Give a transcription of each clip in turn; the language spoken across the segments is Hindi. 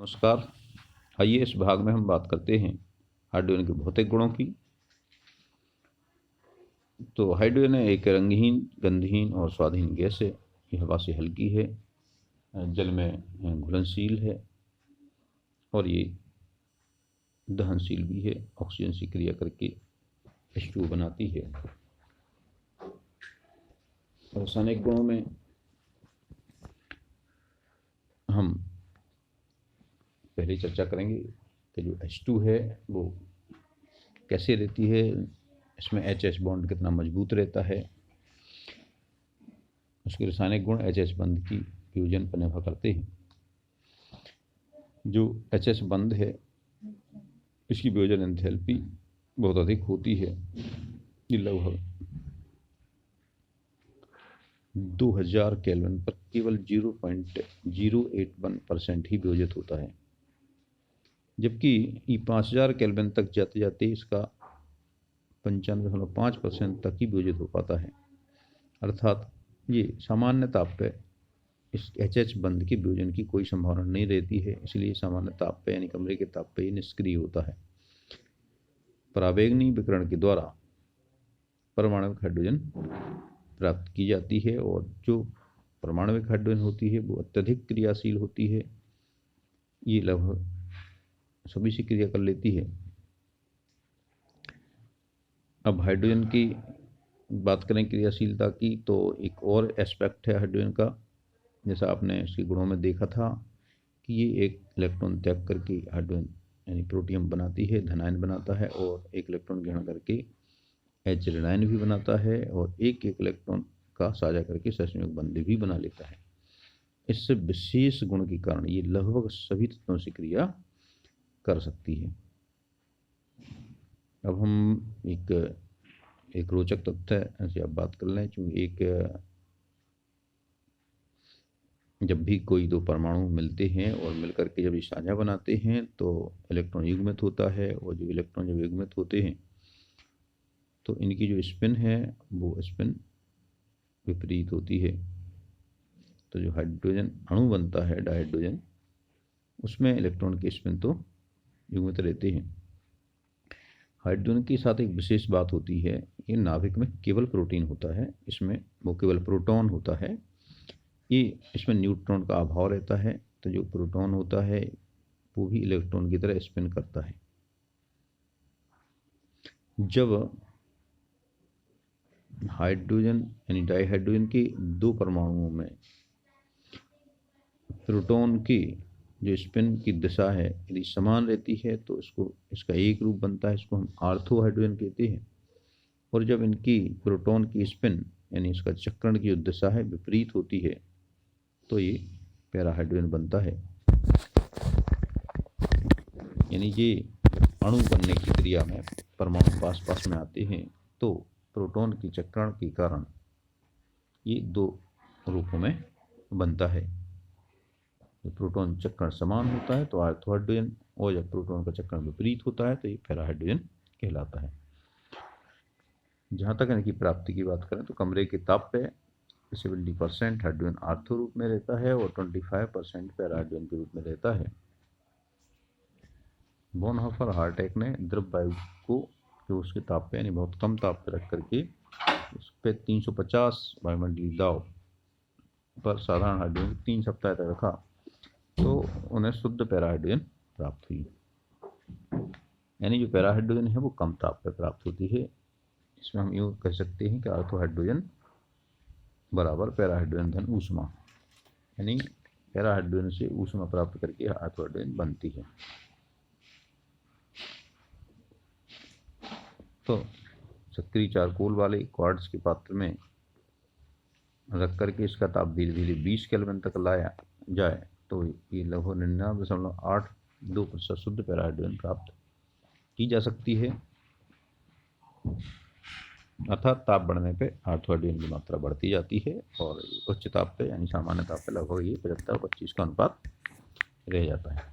नमस्कार। आइए इस भाग में हम बात करते हैं हाइड्रोजन के भौतिक गुणों की। तो हाइड्रोजन एक रंगहीन, गंधहीन और स्वादहीन गैस है। ये हवा से हल्की है, जल में घुलनशील है और ये दहनशील भी है। ऑक्सीजन से क्रिया करके H2O बनाती है। रासायनिक गुणों में हम पहले चर्चा करेंगे कि जो H2 है वो कैसे रहती है, इसमें HH बॉन्ड कितना मजबूत रहता है। उसके रासायनिक गुण HH बंध की वियोजन पर निर्भर करते हैं। जो HH बंध है इसकी वियोजन एंथैल्पी बहुत अधिक होती है। ये लगभग 2000 केल्विन पर केवल 0.081% ही वियोजित होता है, जबकि ये 5000 केल्विन तक जाते जाते इसका 95.5% तक ही वियोजित हो पाता है। अर्थात ये सामान्य ताप पे इस HH बंध के वियोजन की कोई संभावना नहीं रहती है, इसलिए सामान्य ताप पे यानी कमरे के ताप पे ये निष्क्रिय होता है। पराबैंगनी विकिरण के द्वारा परमाणविक हाइड्रोजन प्राप्त की जाती है और जो परमाणविक हाइड्रोजन होती है वो अत्यधिक क्रियाशील होती है। ये लगभग सभी से क्रिया कर लेती है। अब हाइड्रोजन की बात करें क्रियाशीलता की, तो एक और एस्पेक्ट है हाइड्रोजन का। जैसा आपने इसके गुणों में देखा था कि ये एक इलेक्ट्रॉन त्याग करके हाइड्रोजन यानी प्रोटियम बनाती है, धनायन बनाता है, और एक इलेक्ट्रॉन ग्रहण करके H ऋणायन भी बनाता है और एक इलेक्ट्रॉन का साझा करके सहसंयोग बंध भी बना लेता है। इस विशेष गुण के कारण ये लगभग सभी तत्वों से क्रिया कर सकती है। अब हम एक रोचक तथ्य से अब बात कर लें। चूँकि जब भी कोई दो परमाणु मिलते हैं और मिलकर के जब ये साझा बनाते हैं तो इलेक्ट्रॉन युग्मित होता है, और जो इलेक्ट्रॉन जब युग्मित होते हैं तो इनकी जो स्पिन है वो स्पिन विपरीत होती है। तो जो हाइड्रोजन अणु बनता है डायहाइड्रोजन, उसमें इलेक्ट्रॉन के स्पिन तो युग्मित रहते हैं। हाइड्रोजन के साथ एक विशेष बात होती है कि नाभिक में केवल प्रोटीन होता है, इसमें वो केवल प्रोटॉन होता है। ये इसमें न्यूट्रॉन का अभाव रहता है, तो जो प्रोटॉन होता है वो भी इलेक्ट्रॉन की तरह स्पिन करता है। जब हाइड्रोजन यानी डाइहाइड्रोजन के दो परमाणुओं में प्रोटॉन की जो स्पिन की दिशा है यदि समान रहती है तो इसका एक रूप बनता है, इसको हम ऑर्थो हाइड्रोजन कहते हैं। और जब इनकी प्रोटॉन की स्पिन यानी इसका चक्रण की जो दिशा है विपरीत होती है तो ये पैरा हाइड्रोजन बनता है। यानी ये अणु बनने की क्रिया में परमाणु पास पास में आते हैं तो प्रोटॉन की चक्रण के कारण ये दो रूपों में बनता है। जब प्रोटॉन चक्रण समान होता है तो ऑर्थो हाइड्रोजन, और जब प्रोटॉन का चक्रण विपरीत होता है तो ये पैरा हाइड्रोजन कहलाता है। जहाँ तक इनकी प्राप्ति की बात करें तो कमरे के ताप पे 70% हाइड्रोजन ऑर्थो रूप में रहता है और 25% पैरा हाइड्रोजन के रूप में रहता है। बोनहोफर हार्टेक ने द्रव वायु को जो उसके ताप पे यानी बहुत कम ताप पे रख करके उस पर 350 वायुमंडलीय दाब पर साधारण हाइड्रोजन 3 सप्ताह तक रखा तो उन्हें शुद्ध पैरा हाइड्रोजन प्राप्त हुई। यानी जो पैरा हाइड्रोजन है वो कम ताप पर प्राप्त होती है। इसमें हम यूँ कह सकते हैं कि ऑर्थो हाइड्रोजन बराबर पैरा हाइड्रोजन धन ऊष्मा, यानी पैरा हाइड्रोजन से ऊष्मा प्राप्त करके ऑर्थो हाइड्रोजन बनती है। तो सक्रिय चारकोल वाले क्वार्ट्ज के पात्र में रख करके इसका ताप धीरे धीरे 20 केल्विन तक लाया जाए तो ये लगभग 99.82% शुद्ध पैरा हाइड्रोजन प्राप्त की जा सकती है। अर्थात ताप बढ़ने पे ऑर्थो हाइड्रोजन की मात्रा बढ़ती जाती है और उच्च ताप पे यानी सामान्य ताप पे लगभग ये 75-25 का अनुपात रह जाता है।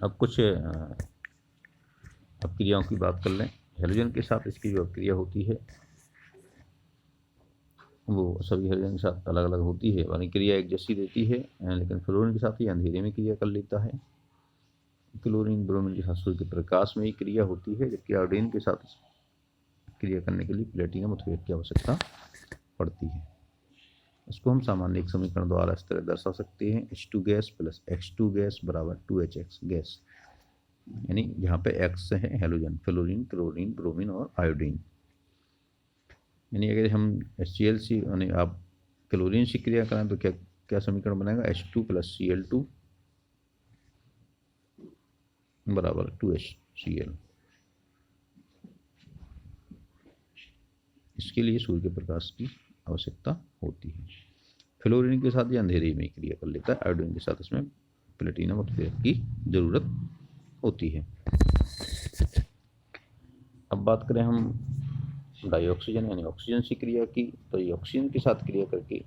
अब कुछ अपक्रियाओं की बात कर लें। हैलोजन के साथ इसकी जो अपक्रिया होती है वो सभी हाइड्रोजन के साथ अलग अलग होती है, यानी क्रिया एक जैसी देती है, लेकिन फ्लोरीन के साथ ये अंधेरे में क्रिया कर लेता है। क्लोरीन ब्रोमीन के साथ सूर्य के प्रकाश में ही क्रिया होती है, जबकि आयोडीन के साथ क्रिया करने के लिए प्लेटिनम उत्प्रेरक की आवश्यकता पड़ती है। इसको हम सामान्य एक समीकरण द्वारा इस तरह दर्शा सकते हैं, H2 gas plus X2 gas बराबर 2HX गैस, यानी यहाँ पे X है हेलोजन, फ्लोरीन, क्लोरीन, ब्रोमीन और आयोडीन। यानी अगर हम HCl से यानी आप क्लोरीन से क्रिया करें तो क्या क्या समीकरण बनेगा, H2 प्लस Cl2 बराबर 2HCl। इसके लिए सूर्य के प्रकाश की आवश्यकता होती है। फ्लोरीन के साथ ये अंधेरे में क्रिया कर लेता है, आयोडीन के साथ इसमें प्लेटिनम उत्प्रेरक की जरूरत होती है। अब बात करें हम डाइऑक्सीजन यानी ऑक्सीजन से क्रिया की, तो ये ऑक्सीजन के साथ क्रिया करके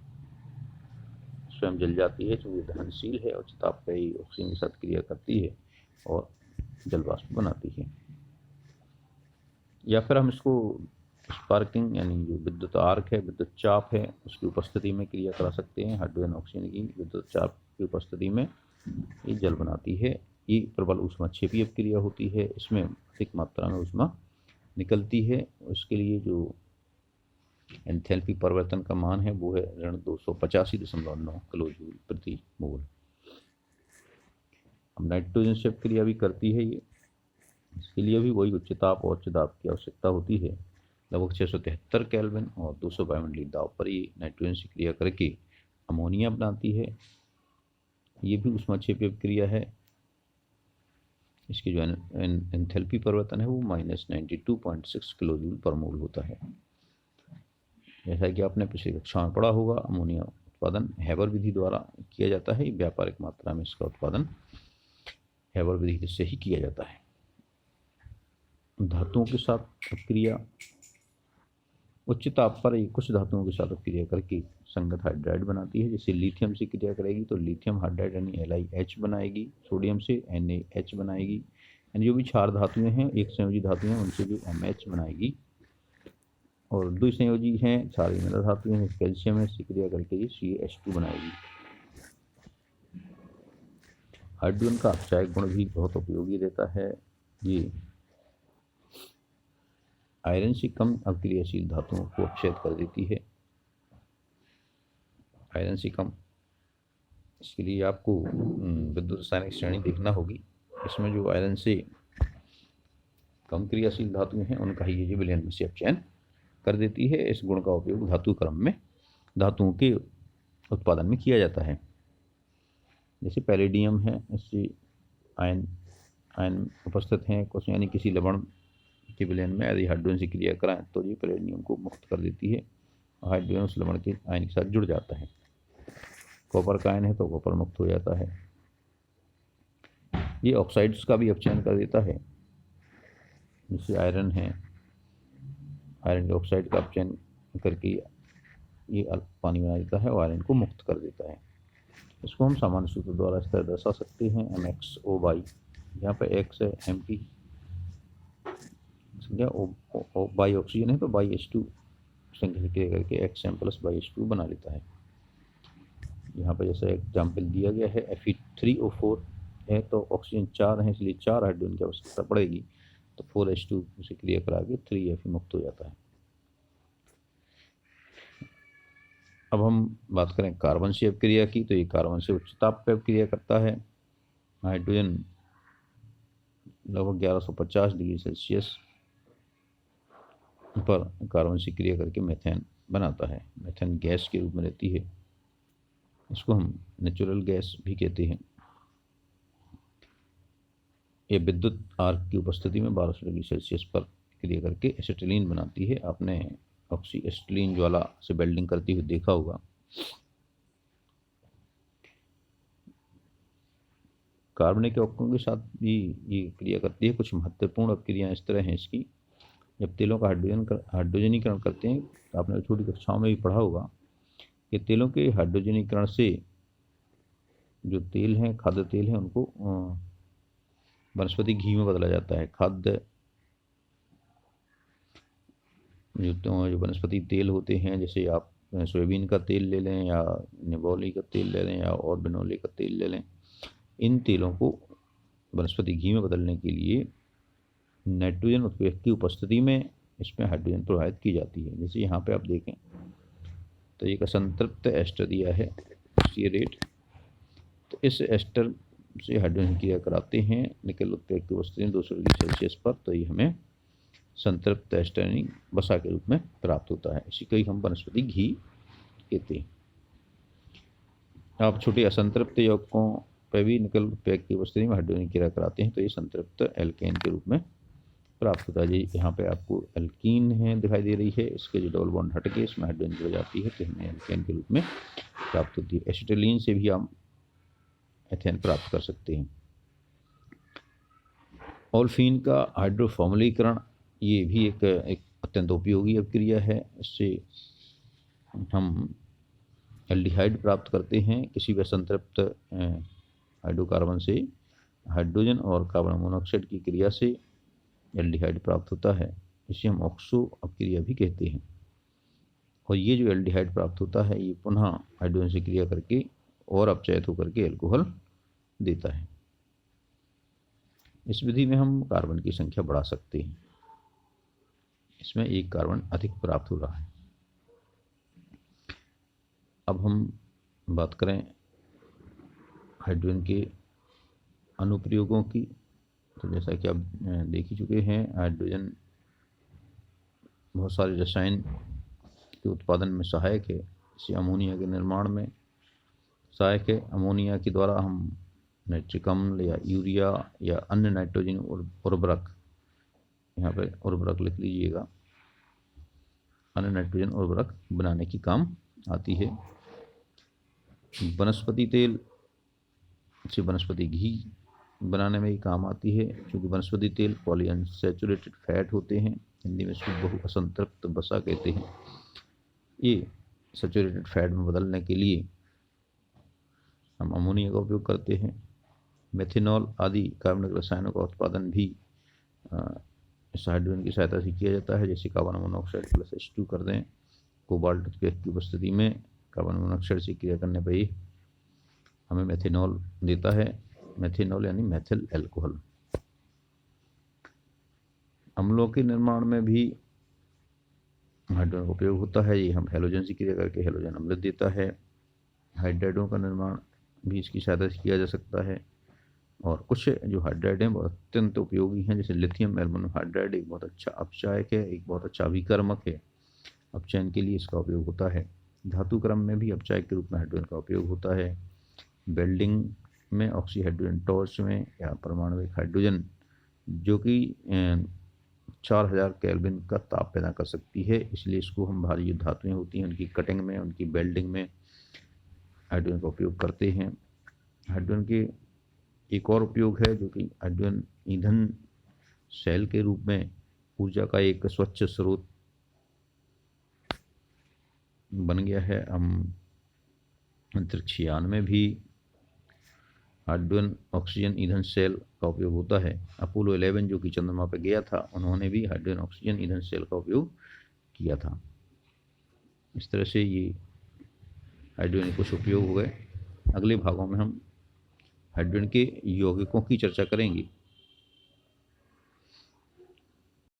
स्वयं जल जाती है, क्योंकि दहनशील है और उच्च ताप पर ही ऑक्सीजन के साथ क्रिया करती है और जल वाष्प बनाती है। या फिर हम इसको स्पार्किंग यानी जो विद्युत आर्क है, विद्युत चाप है, उसकी उपस्थिति में क्रिया करा सकते हैं। हाइड्रोजन ऑक्सीजन की विद्युत चाप की उपस्थिति में ये जल बनाती है। ये प्रबल ऊष्माक्षेपीय क्रिया होती है, इसमें अधिक मात्रा में ऊष्मा निकलती है। उसके लिए जो एंथैल्पी परिवर्तन का मान है वो है ऋण 285.9 किलो जूल प्रति मोल। अब नाइट्रोजन से क्रिया भी करती है ये, इसके लिए भी वही उच्च ताप और उच्च दाब की आवश्यकता होती है। लगभग 673 केल्विन और 200 वायुमंडलीय दाब पर ये नाइट्रोजन से क्रिया करके अमोनिया बनाती है। ये भी ऊष्माक्षेपीय क्रिया है। इसकी जो एंथैल्पी परिवर्तन है वो -92.6 किलो जूल पर मोल होता है। जैसा कि आपने पिछली कक्षा में पढ़ा होगा, अमोनिया उत्पादन हैबर विधि द्वारा किया जाता है। व्यापारिक मात्रा में इसका उत्पादन हैबर विधि से ही किया जाता है। धातुओं के साथ क्रिया, उच्च ताप पर कुछ धातुओं के साथ क्रिया करके संगत हाइड्राइड बनाती है। जैसे लिथियम से क्रिया करेगी तो लिथियम हाइड्राइड यानी LiH बनाएगी, सोडियम से NaH बनाएगी। यानी जो भी क्षार धातुएं हैं, एक संयोजी धातुएं हैं, उनसे जो MH बनाएगी। और द्विसंयोजी हैं, क्षारीय मिला धातुएं हैं, कैल्शियम है, इससे क्रिया करके ये CH2 बनाएगी। हाइड्रोजन का अपचायक गुण भी बहुत उपयोगी रहता है। ये आयरन से कम अक्रियाशील धातुओं को अपक्षेद कर देती है। आयरन से कम, इसके लिए आपको विद्युत रासायनिक श्रेणी देखना होगी। इसमें जो आयरन से कम क्रियाशील धातुएं हैं उनका ही ये विलयन में से अपचयन कर देती है। इस गुण का उपयोग धातु क्रम में धातुओं के उत्पादन में किया जाता है। जैसे पैलेडियम है, इससे आयन उपस्थित हैं कुछ, यानी किसी लवण के विलयन में यदि हाइड्रोजन से क्रिया कराएं तो ये पैलेडियम को मुक्त कर देती है। हाइड्रोजन उस लवण के आयन के साथ जुड़ जाता है। कॉपर का आयन है तो कॉपर मुक्त हो जाता है। ये ऑक्साइड्स का भी अपचयन कर देता है। जैसे आयरन है, आयरन ऑक्साइड का अपचयन करके ये पानी बना देता है और आयरन को मुक्त कर देता है। इसको हम सामान्य सूत्र द्वारा इस तरह दर्शा सकते हैं, MXO/, यहाँ पे X है Mp संख्या, बाई ऑक्सीजन है तो बाई H2 संख्या क्रिया करके XM प्लस बाई H2 बना लेता है। यहाँ पर जैसा एग्जाम्पल दिया गया है, Fe3O4 है तो ऑक्सीजन 4 है, इसलिए 4 हाइड्रोजन की आवश्यकता पड़ेगी, तो 4H2 से क्रिया करा के 3Fe मुक्त हो जाता है। अब हम बात करें कार्बन से अपक्रिया की, तो ये कार्बन से उच्च ताप पर अपक्रिया करता है। हाइड्रोजन लगभग 1150 डिग्री सेल्सियस पर कार्बन से क्रिया करके मीथेन बनाता है। मीथेन गैस के रूप में रहती है, इसको हम नेचुरल गैस भी कहते हैं। यह विद्युत आर्क की उपस्थिति में 1200 डिग्री सेल्सियस पर क्रिया करके एसिटिलीन बनाती है। आपने ऑक्सी एसिटिलीन ज्वाला से वेल्डिंग करते हुए देखा होगा। कार्बनिक यौगिकों के साथ भी ये क्रिया करती है। कुछ महत्वपूर्ण अपक्रियाएं इस तरह हैं इसकी। जब तेलों का हाइड्रोजनीकरण करते हैं, तो आपने छोटी कक्षाओं में भी पढ़ा होगा कि तेलों के हाइड्रोजनीकरण से जो तेल हैं, खाद्य तेल हैं, उनको वनस्पति घी में बदला जाता है। खाद्य जो वनस्पति तेल होते हैं, जैसे आप सोयाबीन का तेल ले लें या निबोली का तेल ले लें या और बिनौले का तेल ले लें, इन तेलों को वनस्पति घी में बदलने के लिए नाइट्रोजन उत्प्रेरक की उपस्थिति में इसमें हाइड्रोजन प्रवाहित की जाती है। जैसे यहाँ पे आप देखें तो एक असंतृप्त एस्टर दिया है CA8, तो इस एस्टर से हाइड्रोजन क्रिया कराते हैं निकल उत्प्रेरक की उपस्थिति में 200 डिग्री सेल्सियस पर, तो ये हमें संतृप्त एस्टर यानी वसा के रूप में प्राप्त होता है। इसी को ही हम वनस्पति घी कहते हैं। आप छोटे असंतृप्त यौगिकों पर भी निकल उत्प्रेरक की उपस्थिति में हाइड्रोजन क्रिया कराते हैं तो ये संतृप्त एल्केन के रूप में प्राप्त होता है। जी यहाँ पे आपको एल्कीन है दिखाई दे रही है, इसके जो डबल बॉन्ड हट के इसमें हाइड्रोजन जुड़ जाती है तो हमें एल्केन के रूप में प्राप्त होती है। एसिटिलीन से भी हम एथेन प्राप्त कर सकते हैं। ओल्फीन का हाइड्रोफॉर्मलीकरण ये भी एक अत्यंत उपयोगी अभिक्रिया है। इससे हम एल्डिहाइड प्राप्त करते हैं। किसी भी असंतृप्त हाइड्रोकार्बन से हाइड्रोजन और कार्बन मोनोऑक्साइड की क्रिया से एल्डिहाइड प्राप्त होता है। इसे हम ऑक्सो अपक्रिया भी कहते हैं। और ये जो एल्डिहाइड प्राप्त होता है ये पुनः हाइड्रोजन से क्रिया करके और अपचयित होकर के एल्कोहल देता है। इस विधि में हम कार्बन की संख्या बढ़ा सकते हैं। इसमें एक कार्बन अधिक प्राप्त हो रहा है। अब हम बात करें हाइड्रोजन के अनुप्रयोगों की, तो जैसा कि आप देख ही चुके हैं हाइड्रोजन बहुत सारे रसायन के उत्पादन में सहायक है। जैसे अमोनिया के निर्माण में सहायक है। अमोनिया के द्वारा हम नाइट्रिक अम्ल या यूरिया या अन्य नाइट्रोजन उर्वरक, यहाँ पे उर्वरक लिख लीजिएगा, अन्य नाइट्रोजन उर्वरक बनाने की काम आती है। वनस्पति तेल से वनस्पति घी बनाने में ही काम आती है। क्योंकि वनस्पति तेल पॉलीअनसैचुरेटेड फैट होते हैं, हिंदी में इसको बहु असंतृप्त वसा कहते हैं। ये सैचुरेटेड फैट में बदलने के लिए हम अमोनिया का उपयोग करते हैं। मेथेनॉल आदि कार्बनिक रसायनों का उत्पादन भी इस हाइड्रोजन की सहायता से किया जाता है। जैसे कार्बन मोनोऑक्साइड प्लस H2 कर दें, कोबाल्ट उत्प्रेरक की उपस्थिति में कार्बन मोनोऑक्साइड से क्रिया करने पर ही हमें मेथेनॉल देता है। मेथेनॉल यानी मेथिल एल्कोहल। अम्लों के निर्माण में भी हाइड्रोजन का उपयोग होता है। ये हम हैलोजन से क्रिया करके हैलोजन अम्ल देता है। हाइड्राइडों का निर्माण भी इसकी सहायता से किया जा सकता है। और कुछ जो हाइड्राइड हैं बहुत अत्यंत उपयोगी हैं, जैसे लिथियम एल्युमिनियम हाइड्राइड एक बहुत अच्छा अपचायक है, एक बहुत अच्छा अभिकर्मक है। अपचयन के लिए इसका उपयोग होता है। धातु क्रम में भी अपचायक के रूप में हाइड्रोजन का उपयोग होता है। वेल्डिंग में ऑक्सी हाइड्रोजन टॉर्च में या परमाणविक हाइड्रोजन जो कि 4000 केल्विन का ताप पैदा कर सकती है, इसलिए इसको हम भारी जो धातुएं होती हैं उनकी कटिंग में, उनकी वेल्डिंग में हाइड्रोजन का उपयोग करते हैं। हाइड्रोजन के एक और उपयोग है जो कि हाइड्रोजन ईंधन सेल के रूप में ऊर्जा का एक स्वच्छ स्रोत बन गया है। हम अंतरिक्ष यान में भी हाइड्रोजन ऑक्सीजन ईंधन सेल का उपयोग होता है। अपोलो 11 जो कि चंद्रमा पर गया था, उन्होंने भी हाइड्रोजन ऑक्सीजन ईंधन सेल का उपयोग किया था। इस तरह से ये हाइड्रोजन के कुछ उपयोग हो गए। अगले भागों में हम हाइड्रोजन के यौगिकों की चर्चा करेंगे।